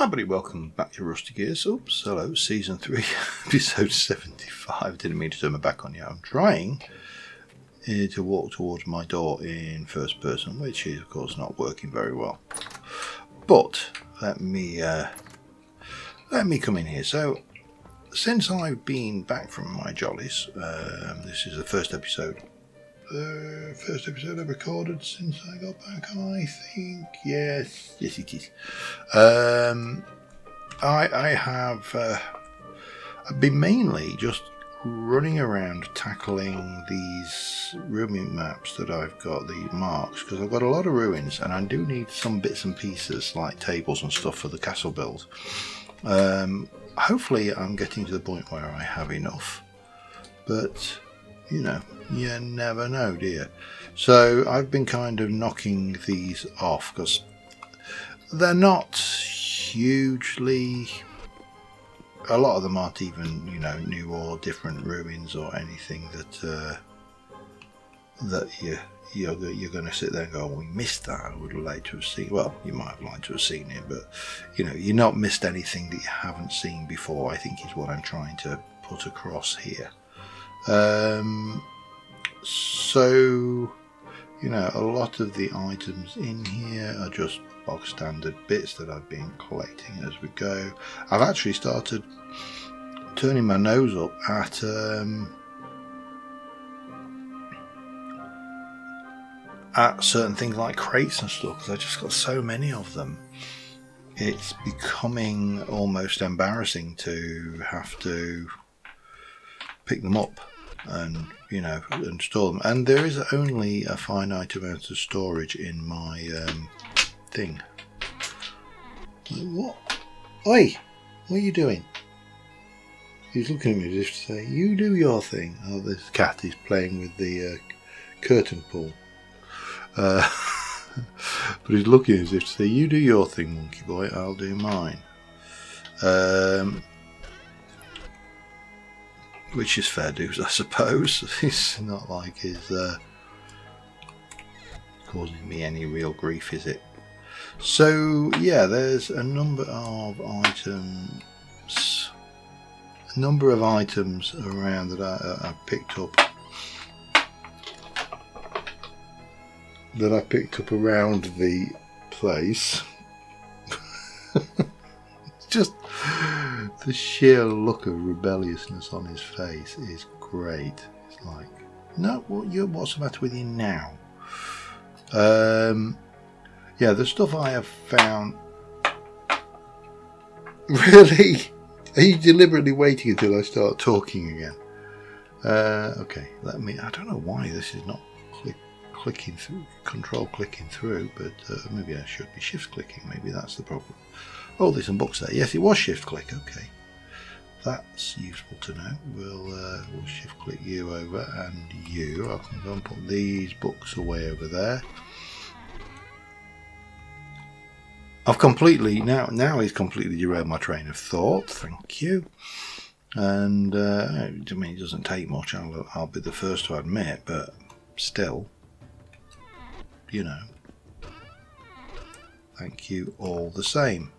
Hi buddy, welcome back to Rusty Gears. Oops, hello, Season 3, Episode 75. Didn't mean to turn my back on you. I'm trying to walk towards my door in first person, which is of course not working very well. But let me come in here. So, since I've been back from my jollies, this is the first episode I've recorded since I got back, I think. Yes it is. I've been mainly just running around tackling these ruin maps that I've got, the marks, because I've got a lot of ruins and I do need some bits and pieces like tables and stuff for the castle build. Hopefully I'm getting to the point where I have enough, but you know, you never know, do you? So I've been kind of knocking these off because they're not hugely, a lot of them aren't even, you know, new or different ruins or anything that you're going to sit there and go, oh, we missed that, I would have liked to have seen. Well, you might have liked to have seen it, but you know, you've not missed anything that you haven't seen before, I think is what I'm trying to put across here. So, you know, a lot of the items in here are just bog standard bits that I've been collecting as we go. I've actually started turning my nose up at certain things like crates and stuff, because I just got so many of them. It's becoming almost embarrassing to have to pick them up and, you know, and store them. And there is only a finite amount of storage in my thing. What? Oi! What are you doing? He's looking at me as if to say, you do your thing. Oh, this cat is playing with the curtain pull. But he's looking as if to say, you do your thing, monkey boy, I'll do mine. Which is fair dues, I suppose. It's not like he's causing me any real grief, is it? So, yeah, there's a number of items around that I picked up. That I picked up around the place. It's just the sheer look of rebelliousness on his face is great. It's like, no, what's the matter with you now? Yeah, the stuff I have found. Really? Are you deliberately waiting until I start talking again? Okay, I don't know why this is not clicking through, control clicking through, but maybe I should be shift clicking. Maybe that's the problem. Oh, there's some books there. Yes, it was shift click. Okay, that's useful to know. We'll shift click you over, and you. I can go and put these books away over there. I've completely now he's completely derailed my train of thought. Thank you. And I mean, it doesn't take much. I'll be the first to admit, but still, you know, thank you all the same.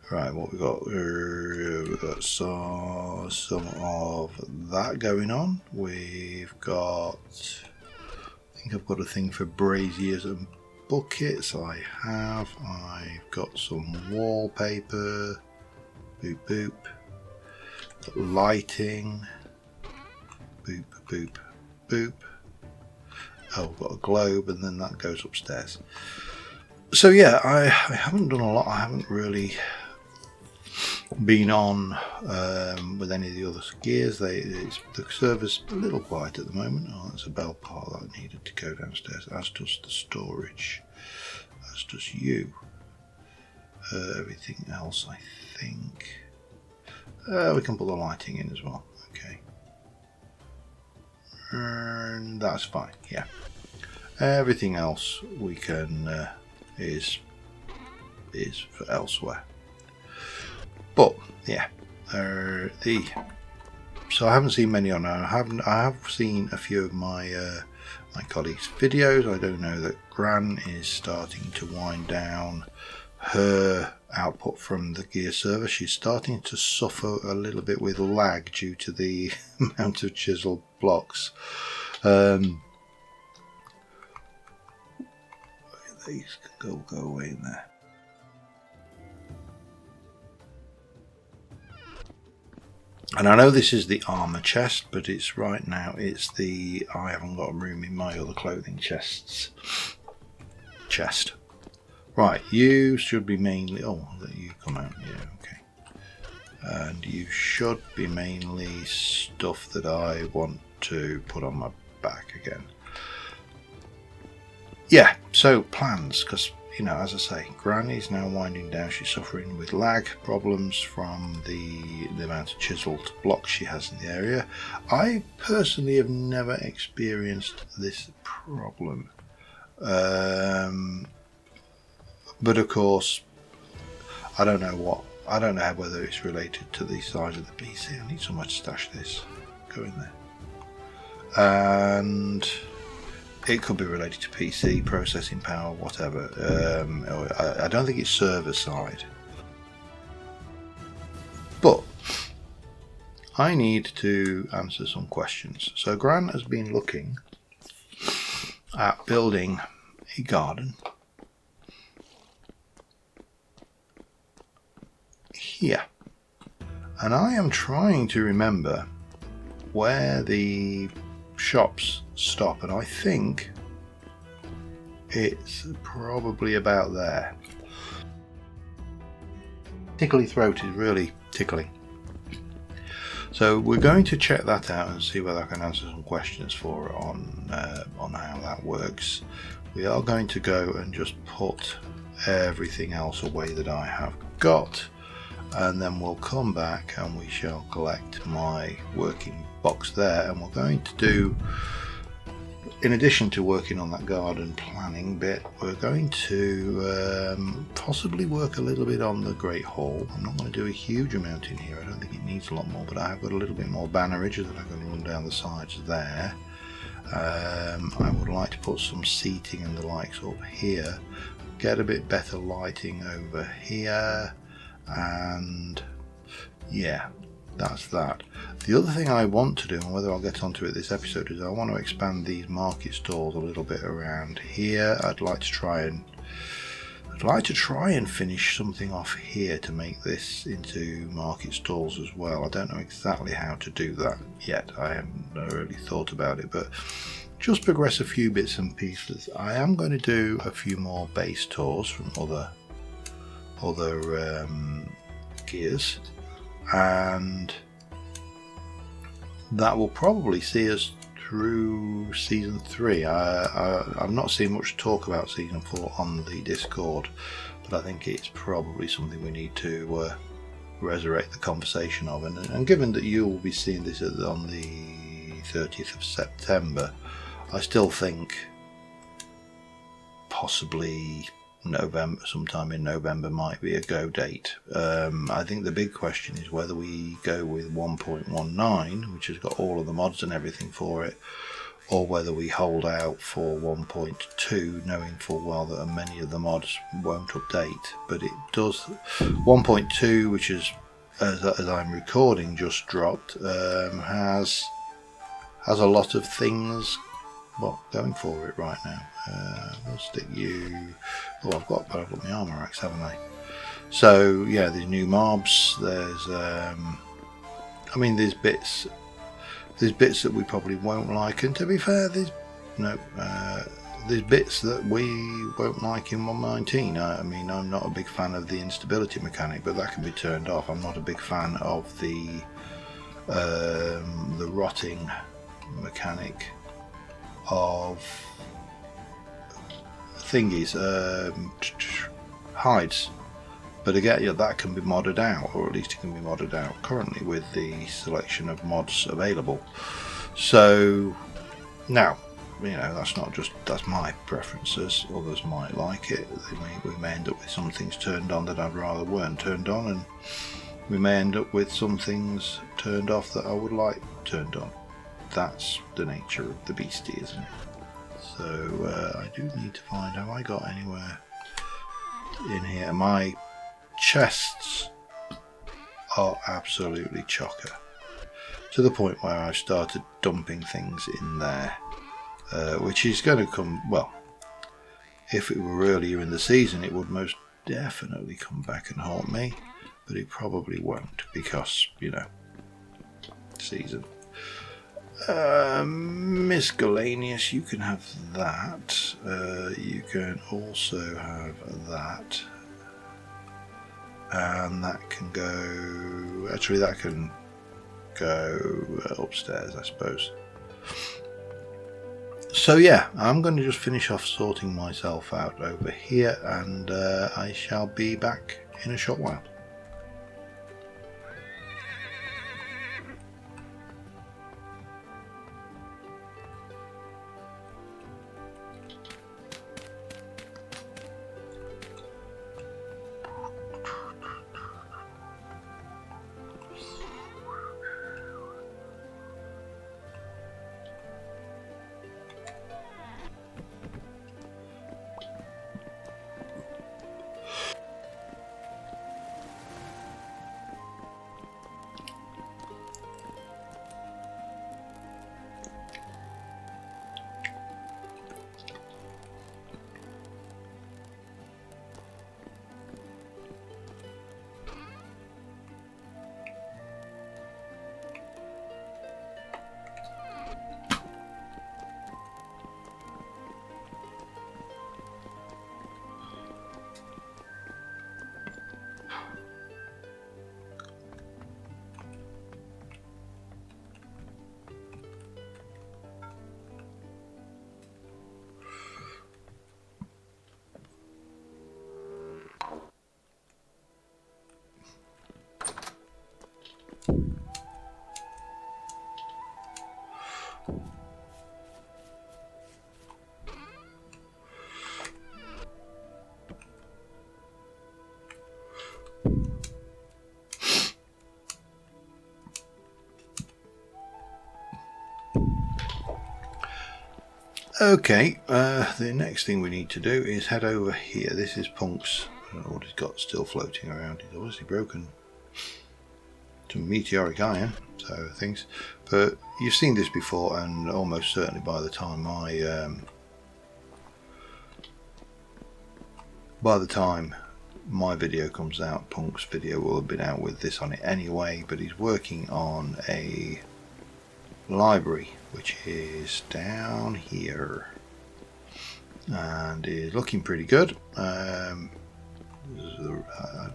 Right, what we got? We've got some of that going on. We've got, I think I've got a thing for braziers and buckets. I've got some wallpaper. Boop boop. Got lighting. Boop boop boop. Oh, I've got a globe, and then that goes upstairs. So yeah, I haven't done a lot. I haven't really been on with any of the other gears. The server's a little quiet at the moment. Oh, that's a bell part that I needed to go downstairs, as does the storage, as does you. Everything else, I think we can put the lighting in as well. Okay, and that's fine. Yeah, everything else we can is for elsewhere. But yeah, so I haven't seen many on there. I have seen a few of my my colleagues' videos. I do know that Gran is starting to wind down her output from the gear server. She's starting to suffer a little bit with lag due to the amount of chiseled blocks. These can go away in there. And I know this is the armor chest, but it's right now it's the I haven't got room in my other clothing chest. Right, you should be mainly you come out, yeah, okay. And you should be mainly stuff that I want to put on my back again. Yeah, so plans, because as I say, Granny's now winding down. She's suffering with lag problems from the amount of chiseled blocks she has in the area. I personally have never experienced this problem. But of course, I don't know whether it's related to the size of the PC. I need somewhere to stash this. Go in there. And it could be related to PC, processing power, whatever. I don't think it's server side. But I need to answer some questions. So Gran has been looking at building a garden here. And I am trying to remember where the shops stop, and I think it's probably about there. Tickly throat is really tickling. So we're going to check that out and see whether I can answer some questions for her on how that works. We are going to go and just put everything else away that I have got, and then we'll come back and we shall collect my working box there, and we're going to do, in addition to working on that garden planning bit, we're going to possibly work a little bit on the Great Hall. I'm not going to do a huge amount in here, I don't think it needs a lot more, but I have got a little bit more bannerage that I'm going to run down the sides there. I would like to put some seating and the likes up here, get a bit better lighting over here, and yeah, that's that. The other thing I want to do, and whether I'll get onto it this episode, is I want to expand these market stalls a little bit around here. I'd like to try and finish something off here to make this into market stalls as well. I don't know exactly how to do that yet. I haven't really thought about it, but just progress a few bits and pieces. I am going to do a few more base tours from other gears, and that will probably see us through season 3. I've not seen much talk about season 4 on the Discord, but I think it's probably something we need to resurrect the conversation of, and given that you will be seeing this on the 30th of September, I still think possibly November, sometime in November might be a go date. I think the big question is whether we go with 1.19, which has got all of the mods and everything for it, or whether we hold out for 1.2, knowing full well that many of the mods won't update. But it does. 1.2, which is, as I'm recording, just dropped, has a lot of things going for it right now. We'll stick you. I've got my armor racks, haven't I? So yeah, there's new mobs. There's there's bits that we probably won't like, and to be fair, there's bits that we won't like in 1.19. I'm not a big fan of the instability mechanic, but that can be turned off. I'm not a big fan of the rotting mechanic of thingies, hides, but again, that can be modded out, or at least it can be modded out currently with the selection of mods available. So now, that's my preferences. Others might like it. We may end up with some things turned on that I'd rather weren't turned on, and we may end up with some things turned off that I would like turned on. That's the nature of the beastie, isn't it? So I do need to find, have I got anywhere in here. My chests are absolutely chocker, to the point where I've started dumping things in there, which is going to come, well, if it were earlier in the season it would most definitely come back and haunt me, but it probably won't because, you know, season. Miscellaneous, you can have that. You can also have that. And that can go... Actually, that can go upstairs, I suppose. So yeah, I'm going to just finish off sorting myself out over here, and I shall be back in a short while. Okay, the next thing we need to do is head over here. This is Punk's, I don't know what he's got still floating around. He's obviously broken some meteoric iron, so things. But you've seen this before, and almost certainly by the time my video comes out, Punk's video will have been out with this on it anyway. But he's working on a library which is down here and is looking pretty good. I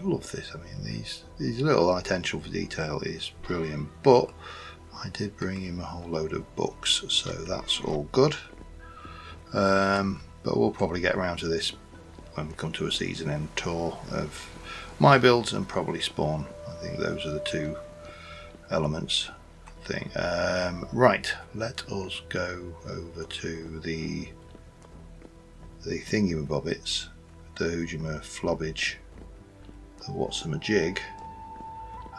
love this. I mean, these little attention for detail is brilliant, but I did bring him a whole load of books, so that's all good. But we'll probably get around to this when we come to a season end tour of my builds and probably spawn. I think those are the two elements thing. Right, let us go over to the thingamabobbits, the Hoojima Flobbage, the Whatsamajig,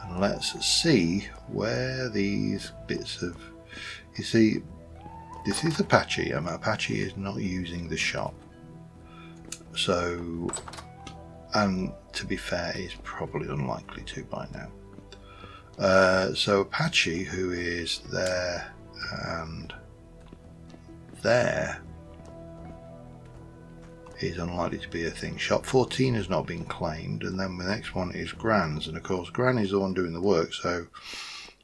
and let's see where these bits of... You see, this is Apache, and Apache is not using the shop, so, and to be fair, is probably unlikely to by now. So Apache, who is there and there, is unlikely to be a thing. Shop 14 has not been claimed, and then the next one is Gran's, and of course Gran is the one doing the work, so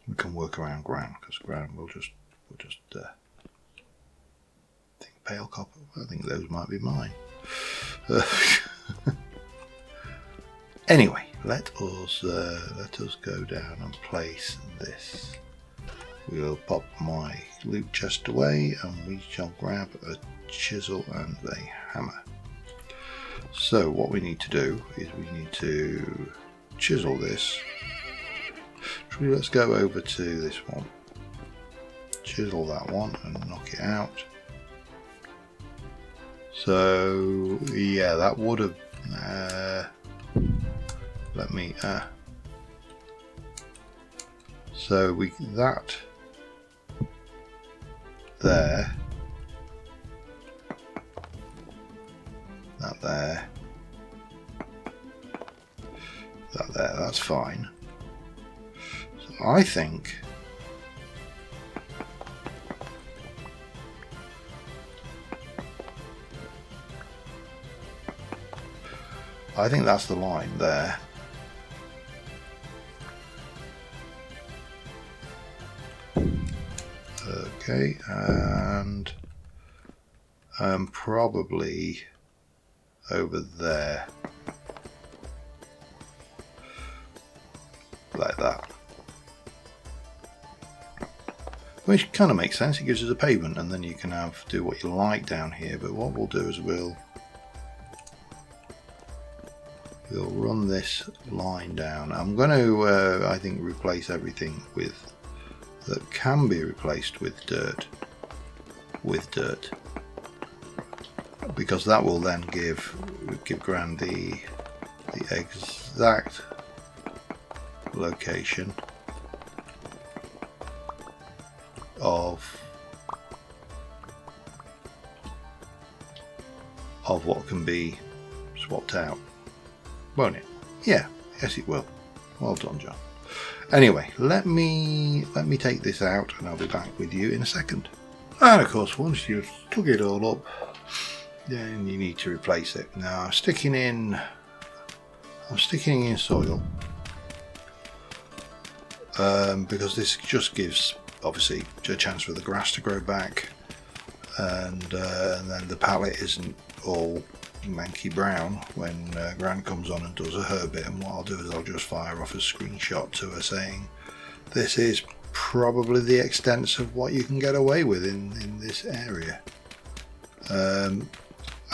we can work around Gran, because Gran will just I think pale copper. I think those might be mine. Anyway, let us go down and place this. We'll pop my loot chest away, and we shall grab a chisel and a hammer. So what we need to do is we need to chisel this. Actually, let's go over to this one. Chisel that one and knock it out. So yeah, that would have let me so we that there, that there, That there, that's fine. So I think that's the line there. Okay, and probably over there, like that. Which kind of makes sense. It gives us a pavement, and then you can do what you like down here. But what we'll do is we'll run this line down. I'm going to, I think, replace everything that can be replaced with dirt, because that will then give Grand the exact location of what can be swapped out, won't it? Yeah, yes it will. Well done, John. Anyway, let me take this out and I'll be back with you in a second. And of course, once you've took it all up, then you need to replace it. Now I'm sticking in soil because this just gives obviously a chance for the grass to grow back, and then the palette isn't all manky brown when Gran comes on and does a herb bit. And what I'll do is I'll just fire off a screenshot to her saying this is probably the extent of what you can get away with in this area.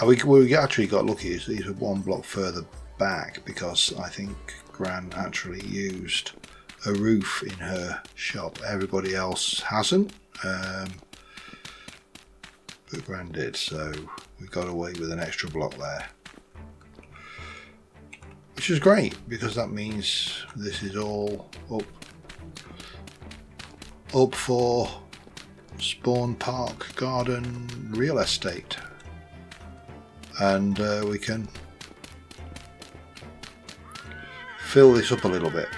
We actually got lucky. These were one block further back because I think Gran actually used a roof in her shop. Everybody else hasn't, but Gran did, so we got away with an extra block there, which is great because that means this is all up for Spawn Park Garden real estate, and we can fill this up a little bit.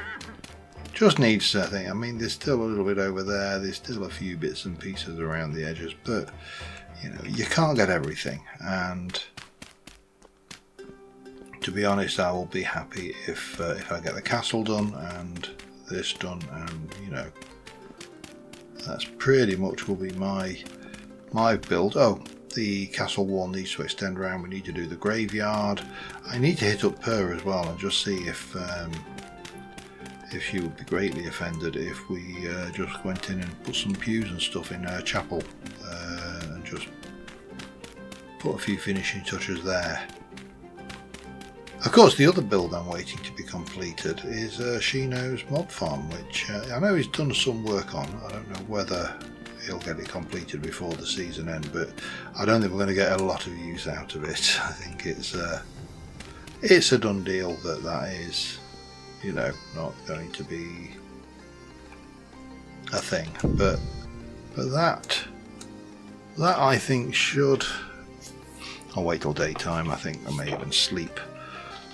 Just needs something. I mean, there's still a little bit over there, there's still a few bits and pieces around the edges, but you know, you can't get everything, and to be honest, I will be happy if I get the castle done and this done, and you know, that's pretty much will be my build. Oh, the castle wall needs to extend around. We need to do the graveyard. I need to hit up Per as well and just see if she would be greatly offended if we just went in and put some pews and stuff in her chapel, and just put a few finishing touches there. Of course, the other build I'm waiting to be completed is Shino's mob farm, which I know he's done some work on. I don't know whether he'll get it completed before the season end, but I don't think we're going to get a lot of use out of it. I think it's a done deal that is, you know, not going to be a thing. But that I think should. I'll wait till daytime. I think I may even sleep.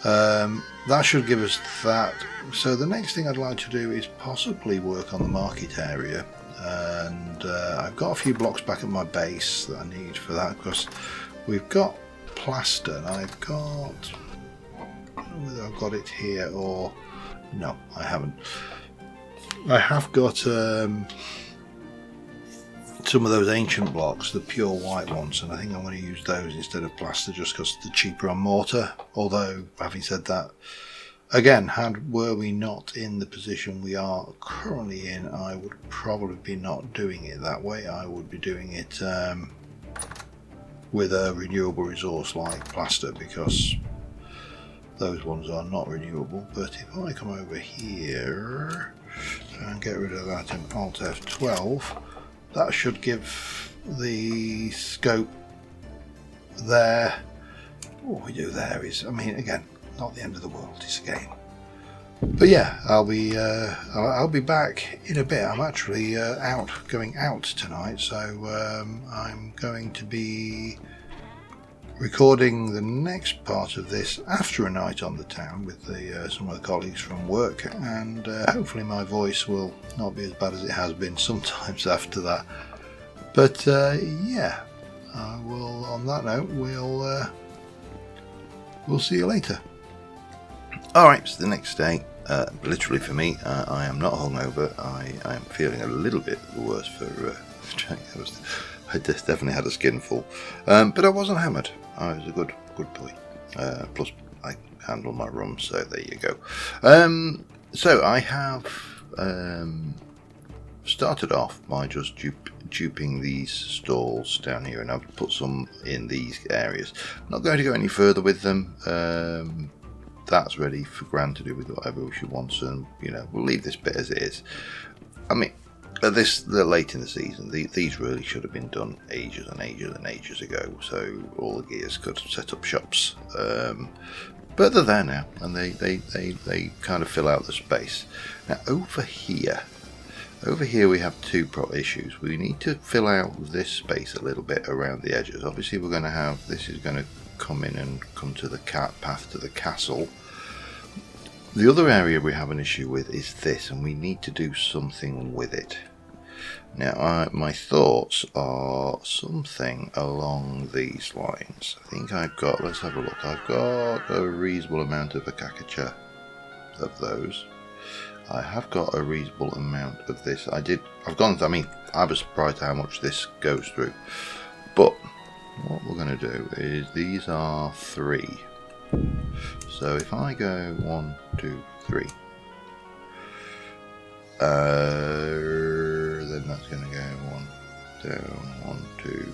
That should give us that. So the next thing I'd like to do is possibly work on the market area, and I've got a few blocks back at my base that I need for that, because we've got plaster, and I've got, I don't know whether I've got it here or no, I haven't. I have got some of those ancient blocks, the pure white ones, and I think I'm going to use those instead of plaster just because they're cheaper on mortar. Although, having said that, again, were we not in the position we are currently in, I would probably be not doing it that way. I would be doing it with a renewable resource like plaster, because those ones are not renewable. But if I come over here and get rid of that in Alt F12, that should give the scope there. What we do there is, I mean, again, not the end of the world, it's a game. But yeah, I'll be back in a bit. I'm actually going out tonight, so I'm going to be recording the next part of this after a night on the town with some of the colleagues from work, and hopefully my voice will not be as bad as it has been sometimes after that. But yeah, I will. On that note, we'll see you later. All right, it's the next day. Literally for me, I am not hungover. I am feeling a little bit worse for I just definitely had a skinful, but I wasn't hammered. I was a good boy. Plus, I handle my rum, so there you go. So I have started off by just duping these stalls down here, and I've put some in these areas. I'm not going to go any further with them. That's ready for Gran to do with whatever she wants, and we'll leave this bit as it is. I mean, they're late in the season. These really should have been done ages and ages ago, so all the gears could set up shops. But they're there now, and they kind of fill out the space. Now over here we have two issues. We need to fill out this space a little bit around the edges. Obviously we're going to have, this is going to come in and come to the path to the castle. The other area we have an issue with is this, and we need to do something with it. Now my thoughts are something along these lines. I think I've got, let's have a look, I've got a reasonable amount of Akakacha of those. I have got a reasonable amount of this. I was surprised how much this goes through. But what we're going to do is, these are 3. So if I go 1, 2, 3, then that's going to go 1 down, 1, 2.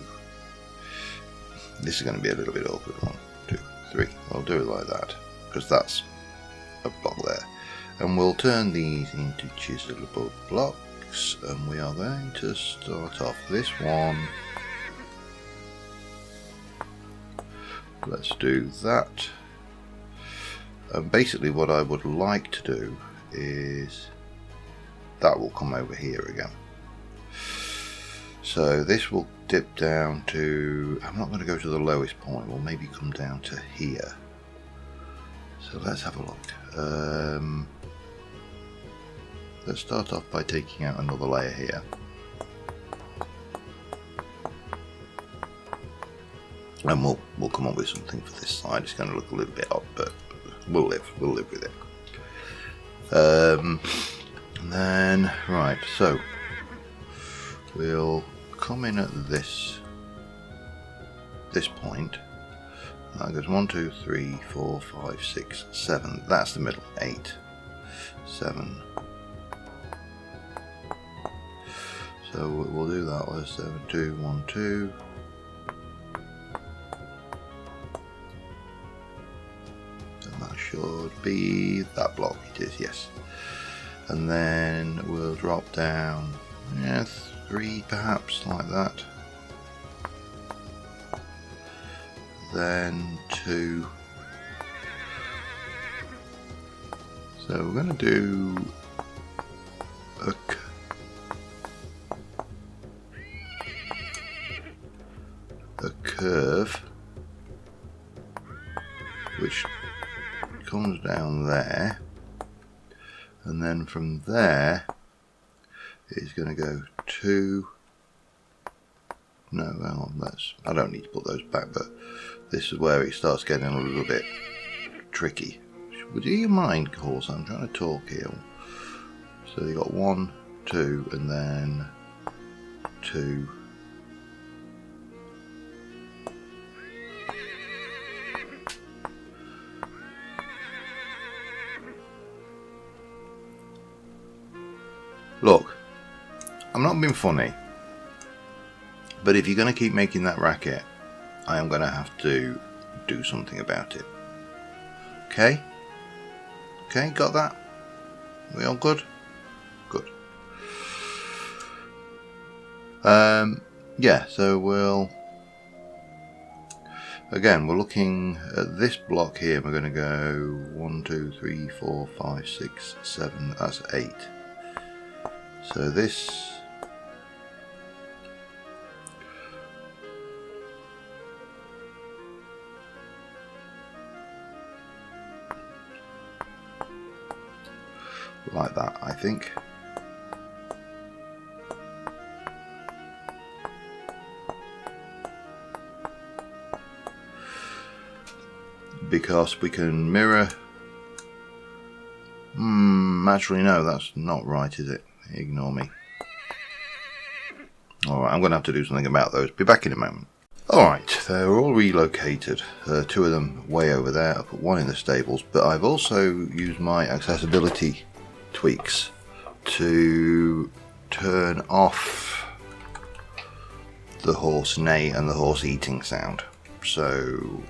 This is going to be a little bit awkward. 1, 2, 3. I'll do it like that, because that's a block there. And we'll turn these into chiselable blocks, and we are going to start off this one. Let's do that. And basically what I would like to do is, that will come over here again. So this will dip down to, I'm not going to go to the lowest point, we'll maybe come down to here. So let's have a look. Let's start off by taking out another layer here. And we'll come up with something for this side. It's going to look a little bit odd, but we'll live with it. And then, right, so we'll come in at this point. That goes 1, 2, 3, 4, 5, 6, 7. That's the middle. 8, 7. So we'll do that with 7, 2, 1, 2. And that should be that block. It is, yes. And then we'll drop down, 3 perhaps, like that. Then 2. So we're going to do a curve which comes down there, and then from there it's going to go 2. No, hang on, I don't need to put those back, but this is where it starts getting a little bit tricky. Would you mind, horse? I'm trying to talk here. So you got 1, 2, and then 2. Look, I'm not being funny, but if you're going to keep making that racket, I am going to have to do something about it. Okay? Okay, got that? We all good? Good. Yeah, so we're looking at this block here. We're going to go 1, 2, 3, 4, 5, 6, 7, that's 8. So this, like that, I think. Because we can mirror. Actually no, that's not right, is it? Ignore me. Alright, I'm going to have to do something about those. Be back in a moment. Alright, they're all relocated. Two of them way over there. I put one in the stables, but I've also used my accessibility tweaks to turn off the horse neigh and the horse eating sound. So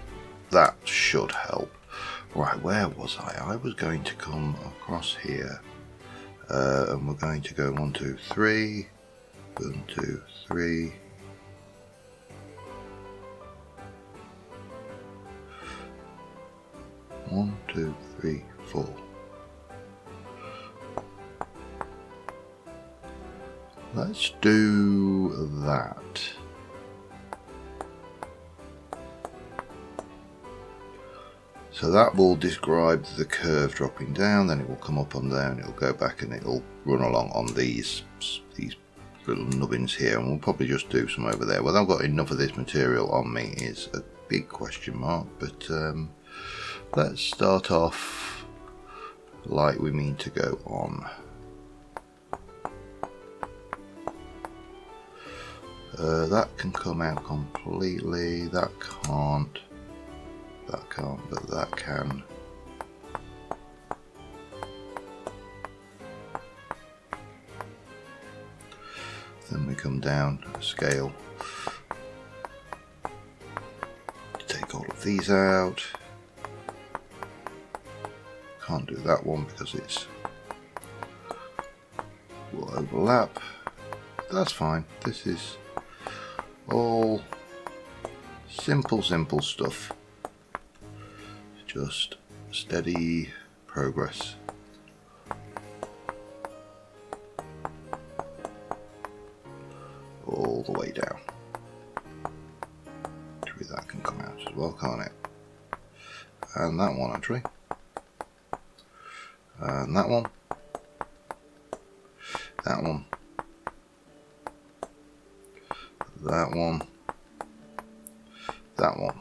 that should help. Right, where was I? I was going to come across here. And we're going to go 1, 2, 3. 1, 2, 3. 1, 2, 3, 4. Let's do that. So that will describe the curve dropping down, then it will come up on there and it'll go back and it'll run along on these little nubbins here, and we'll probably just do some over there. Whether I've got enough of this material on me is a big question mark, but let's start off like we mean to go on. That can come out completely, that can't, but that can. Then we come down a scale to take all of these out. Can't do that one because it's will overlap. That's fine. This is all simple stuff. Just steady progress. All the way down. Actually, that can come out as well, can't it? And that one actually. And that one. That one. That one. That one.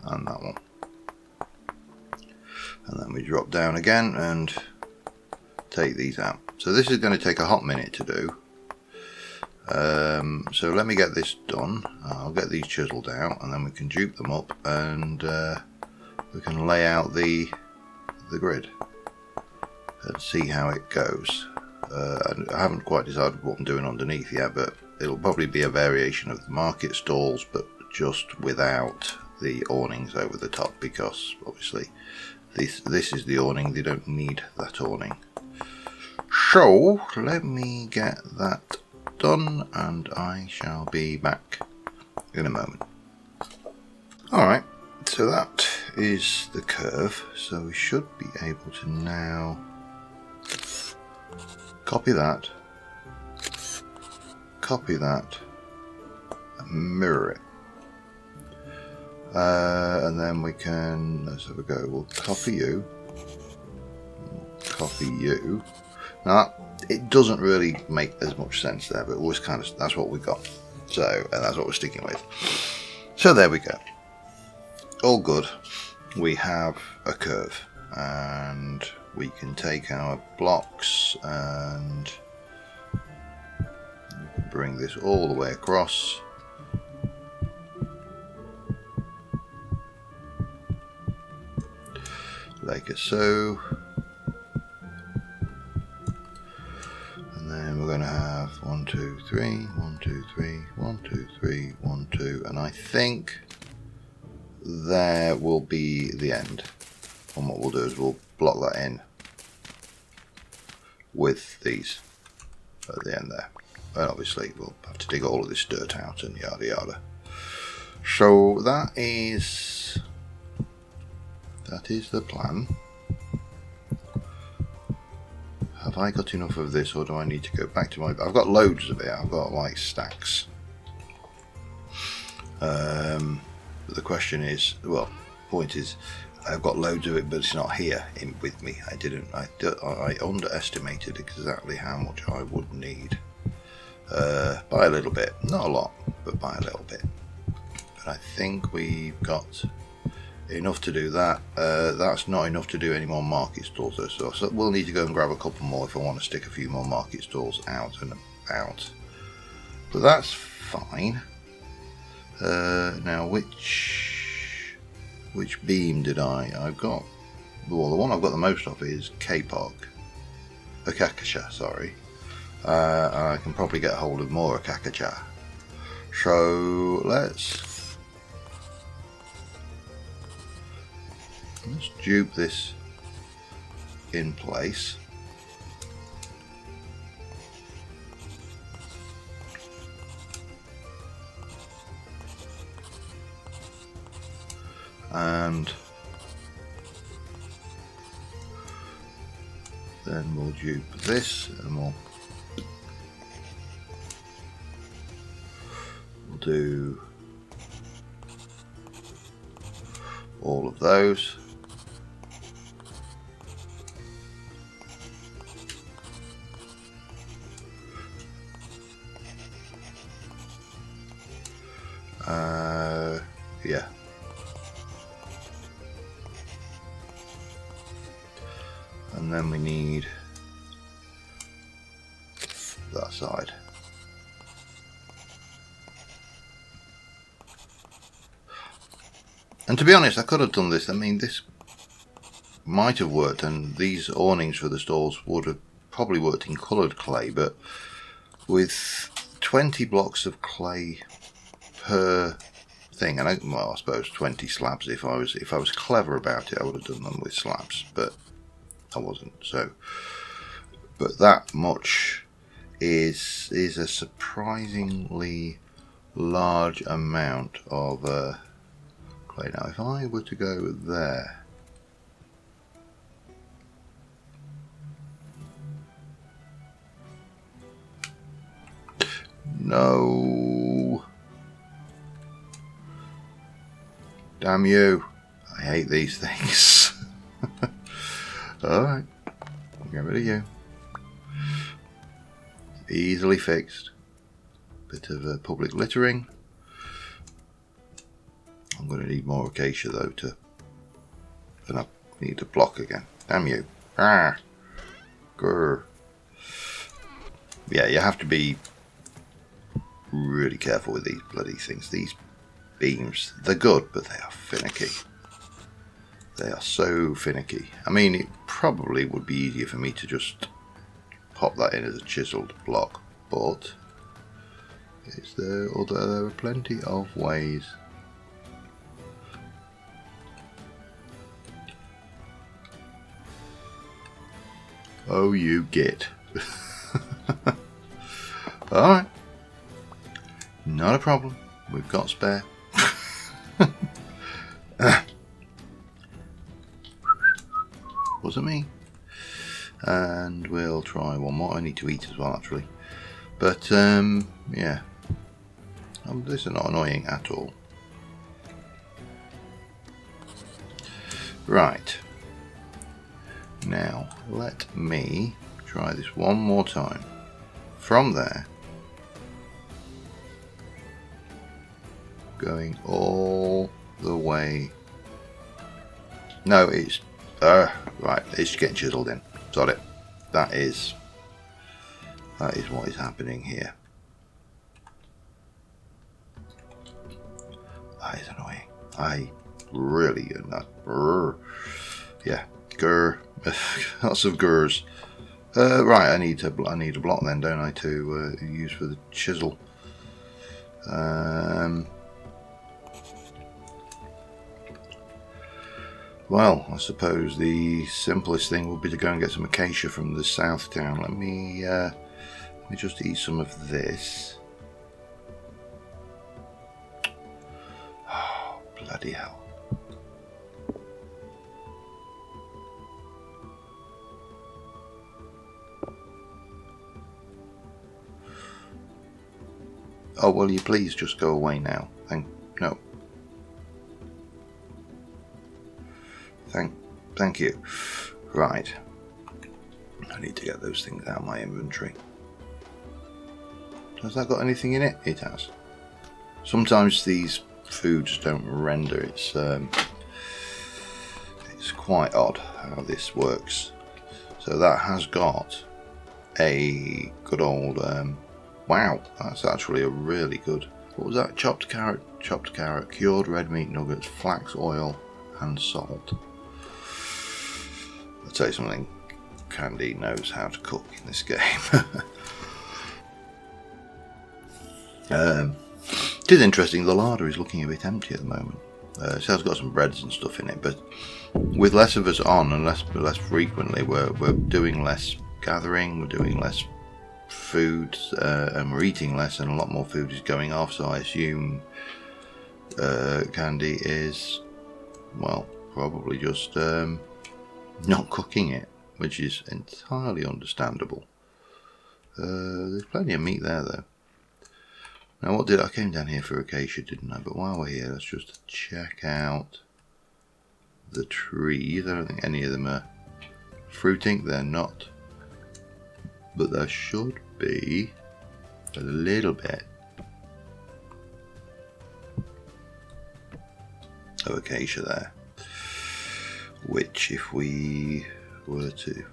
And that one. And then we drop down again and take these out. So this is going to take a hot minute to do. So let me get this done. I'll get these chiseled out and then we can dupe them up and we can lay out the grid and see how it goes. I haven't quite decided what I'm doing underneath yet, but it'll probably be a variation of the market stalls, but just without the awnings over the top, because obviously this is the awning, they don't need that awning. So let me get that done and I shall be back in a moment. Alright, so that is the curve, so we should be able to now copy that, and mirror it. And then we can, let's have a go, we'll copy you. Now it doesn't really make as much sense there, but it was kind of, that's what we got. So, and that's what we're sticking with. So there we go. All good. We have a curve and we can take our blocks and bring this all the way across. Like so. And then we're going to have 1, 2, 3, 1, 2, 3, 1, 2, 3, 1, 2, and I think there will be the end. And what we'll do is we'll block that in with these at the end there. And obviously we'll have to dig all of this dirt out and yada yada. So that is the plan. Have I got enough of this, or do I need to go back to my... I've got loads of it, I've got like stacks. But the question is, well, point is, I've got loads of it, but it's not here with me. I underestimated exactly how much I would need. By a little bit, not a lot, but by a little bit. But I think we've got enough to do that. That's not enough to do any more market stalls though, so we'll need to go and grab a couple more if I want to stick a few more market stalls out and about. But that's fine. Now which beam did I've got? Well, the one I've got the most of is Akakasha, sorry. I can probably get a hold of more Akakasha. So let's dupe this in place. And then we'll dupe this, and we'll do all of those. Yeah. And then we need that side. And to be honest, I could have done this. I mean, this might have worked, and these awnings for the stalls would have probably worked in coloured clay, but with 20 blocks of clay per thing, and I suppose 20 slabs. If I was clever about it, I would have done them with slabs, but I wasn't. So, but that much is a surprisingly large amount of clay. Now, if I were to go there, no, damn you! I hate these things. All right, get rid of you. Easily fixed. Bit of public littering. I'm going to need more acacia though and I need a block again. Damn you. Ah. Grr. Yeah, you have to be really careful with these bloody things. These beams, they're good, but they are finicky. They are so finicky. I mean, it probably would be easier for me to just pop that in as a chiseled block, but there are plenty of ways. Oh, you get. Alright. Not a problem. We've got spare. Wasn't me. And we'll try one more. I need to eat as well, actually. But, yeah. This is not annoying at all. Right. Now, let me try this one more time. From there, going all the way. No, it's right. It's getting chiseled in. Got it. That is what is happening here. That is annoying. I really am not. Yeah, grr. Lots of grrs. Right, I need a block then, don't I, to use for the chisel. Well, I suppose the simplest thing would be to go and get some acacia from the south town. Let me just eat some of this. Oh, bloody hell. Oh, will you please just go away now? No. Thank you. Right. I need to get those things out of my inventory. Has that got anything in it? It has. Sometimes these foods don't render. It's quite odd how this works. So that has got a good old wow, that's actually a really good, what was that? Chopped carrot, cured red meat nuggets, flax oil and salt. I'll tell you something, Candy knows how to cook in this game. It is interesting, the larder is looking a bit empty at the moment. It has got some breads and stuff in it, but with less of us on and less frequently, we're doing less gathering, we're doing less food, and we're eating less, and a lot more food is going off. So I assume Candy is, well, probably just not cooking it, which is entirely understandable. There's plenty of meat there though. Now what did I came down here for acacia, didn't I? But while we're here, let's just check out the trees. I don't think any of them are fruiting. They're not, but there should be a little bit of acacia there, which if we were to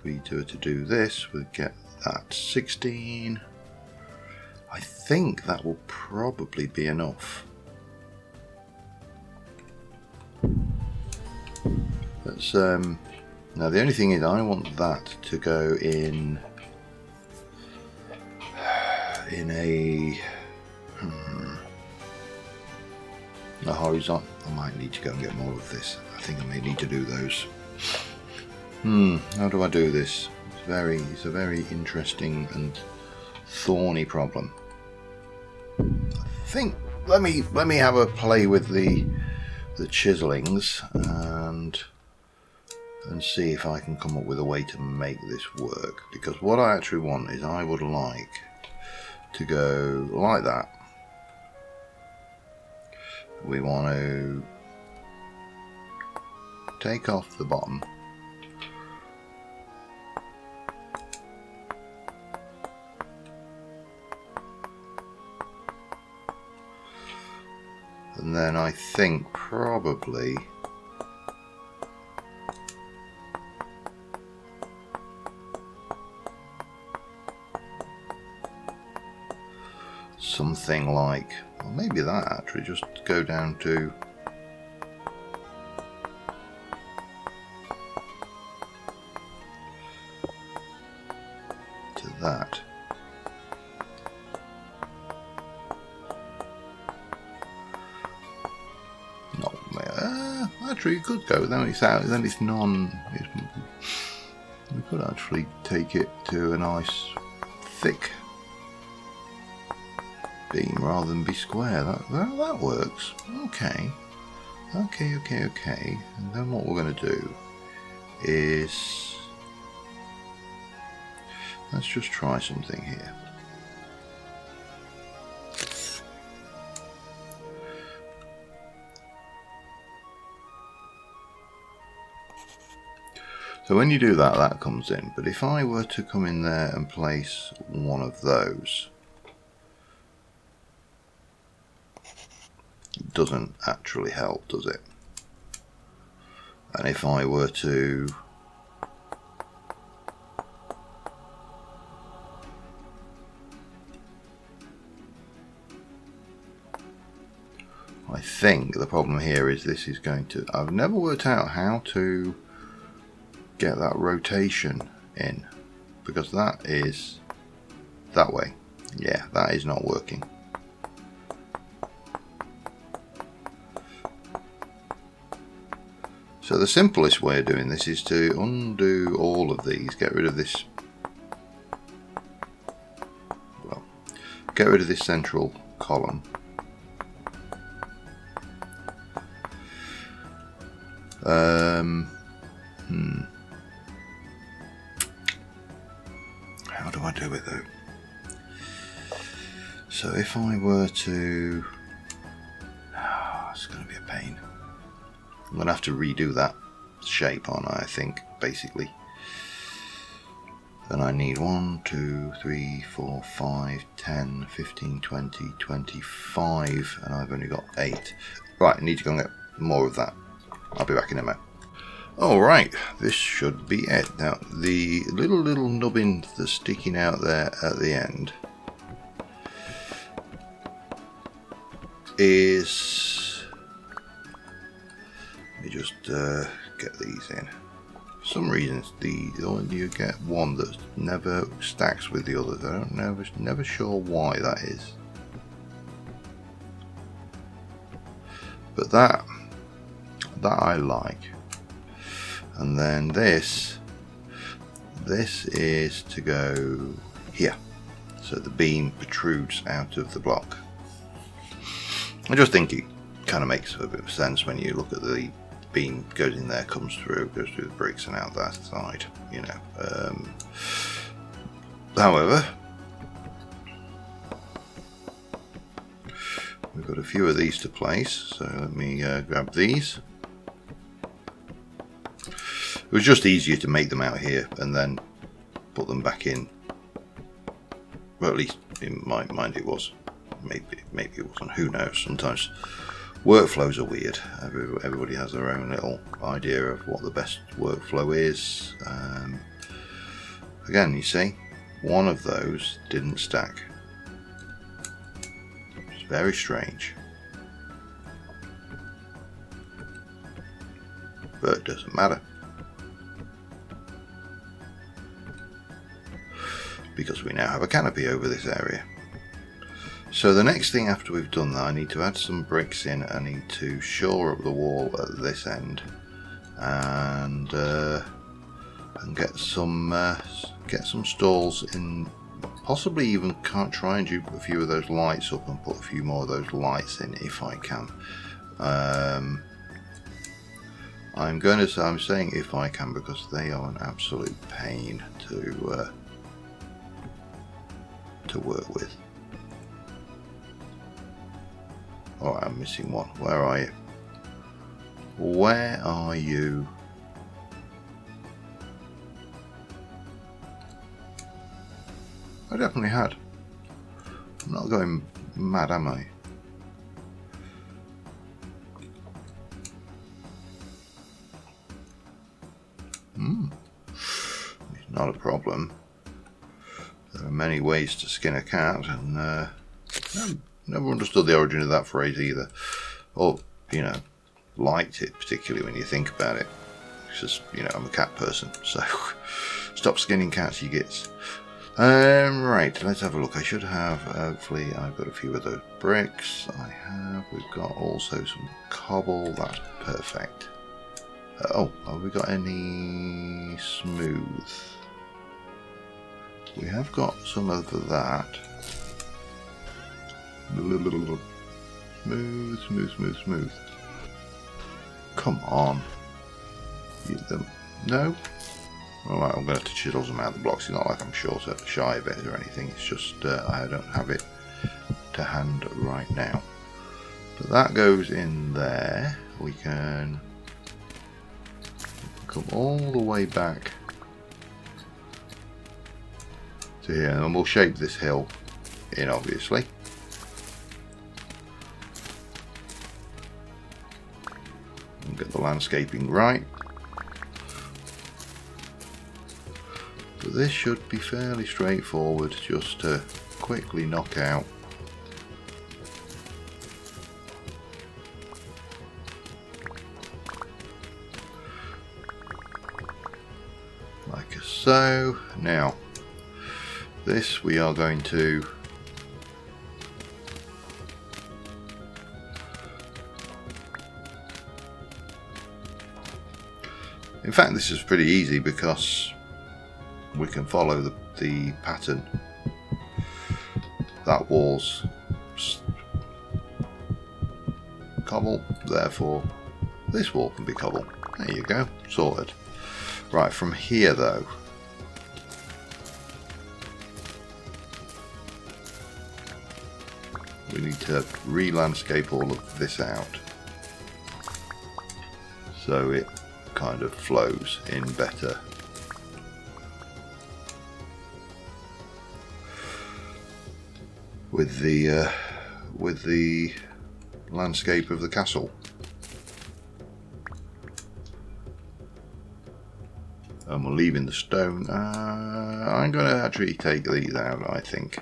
do this, we'd get that 16. I think that will probably be enough. Let's now the only thing is I want that to go in a horizontal. I might need to go and get more of this. I think I may need to do those. How do I do this? It's a very interesting and thorny problem. I think let me have a play with the chiselings and see if I can come up with a way to make this work, because what I actually want is I would like to go like that. We want to take off the bottom, and then I think probably something like, well, maybe that actually just go down to that. No, actually you could go, then it's out, then it's we could actually take it to a nice thick beam rather than be square. That works. Okay. And then what we're going to do is, let's just try something here. So when you do that, that comes in. But if I were to come in there and place one of those, it doesn't actually help, does it? And if I were to I think the problem here is this is going to, I've never worked out how to get that rotation in, because that is that way. Yeah, that is not working. So the simplest way of doing this is to undo all of these, get rid of this, well, get rid of this central column. How do I do it though? So if I were to, it's going to be a pain. I'm going to have to redo that shape on, I think, basically. Then I need 1, 2, 3, 4, 5, 10, 15, 20, 25, and I've only got 8. Right, I need to go and get more of that. I'll be back in a minute. Alright, this should be it. Now, the little nubbin that's sticking out there at the end is... Let me just get these in. For some reason, you get one that never stacks with the others. I don't know, never sure why that is. But that I like. And then this is to go here, so the beam protrudes out of the block. I just think it kind of makes a bit of sense when you look at the beam goes in there, goes through the bricks and out that side, you know. However, we've got a few of these to place, so let me grab these. It was just easier to make them out here and then put them back in. Well, at least in my mind it was. Maybe it wasn't. Who knows? Sometimes workflows are weird. Everybody has their own little idea of what the best workflow is. Again, you see, one of those didn't stack. It's very strange. But it doesn't matter, because we now have a canopy over this area. So the next thing after we've done that, I need to add some bricks in. I need to shore up the wall at this end, and get some stalls in. Possibly even can't try and dupe a few of those lights up and put a few more of those lights in if I can. I'm saying if I can because they are an absolute pain to work with. Alright, I'm missing one. Where are you? Where are you? I definitely had. I'm not going mad, am I? It's not a problem. There are many ways to skin a cat, and I've never understood the origin of that phrase either. Or, you know, liked it, particularly when you think about it. It's just, you know, I'm a cat person, so stop skinning cats, you gits. Right, let's have a look. I should have, hopefully, I've got a few of those bricks. We've got also some cobble, that's perfect. Have we got any smooth? We have got some of that. Smooth. Come on. No? Alright, I'm going to have to chisel some out of the blocks. It's not like I'm shy of it or anything. It's just I don't have it to hand right now. But that goes in there. We can come all the way back to here, and we'll shape this hill in, obviously. And get the landscaping right. But this should be fairly straightforward, just to quickly knock out. Like so. Now, this we are going to in fact, this is pretty easy because we can follow the pattern. That wall's cobble, therefore this wall can be cobble. There you go, sorted. Right, from here though, we need to re-landscape all of this out so it kind of flows in better. With the landscape of the castle. And we're leaving the stone. I'm going to actually take these out, I think.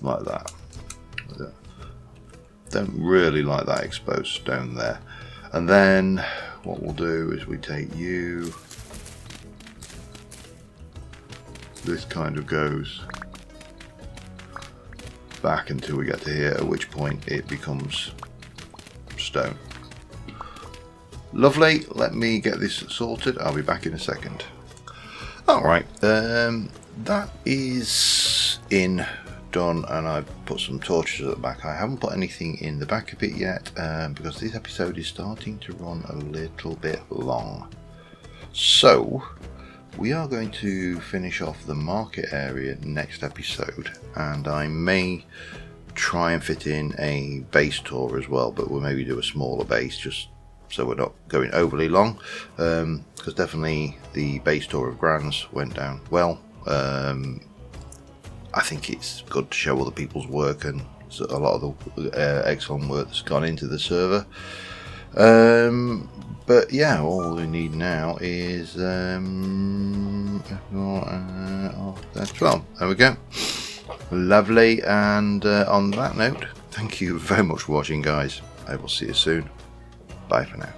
Like that. Don't really like that exposed stone there. And then what we'll do is we take you. This kind of goes back until we get to here, at which point it becomes stone. Lovely, let me get this sorted. I'll be back in a second. Alright, that is in, done, and I've put some torches at the back. I haven't put anything in the back of it yet because this episode is starting to run a little bit long. So we are going to finish off the market area next episode, and I may try and fit in a base tour as well, but we'll maybe do a smaller base just so we're not going overly long, because definitely the base tour of Gran's went down well. I think it's good to show other people's work, and a lot of the excellent work that's gone into the server. But yeah, all we need now is that's 12. There we go. Lovely. And on that note, thank you very much for watching, guys. I will see you soon. Bye for now.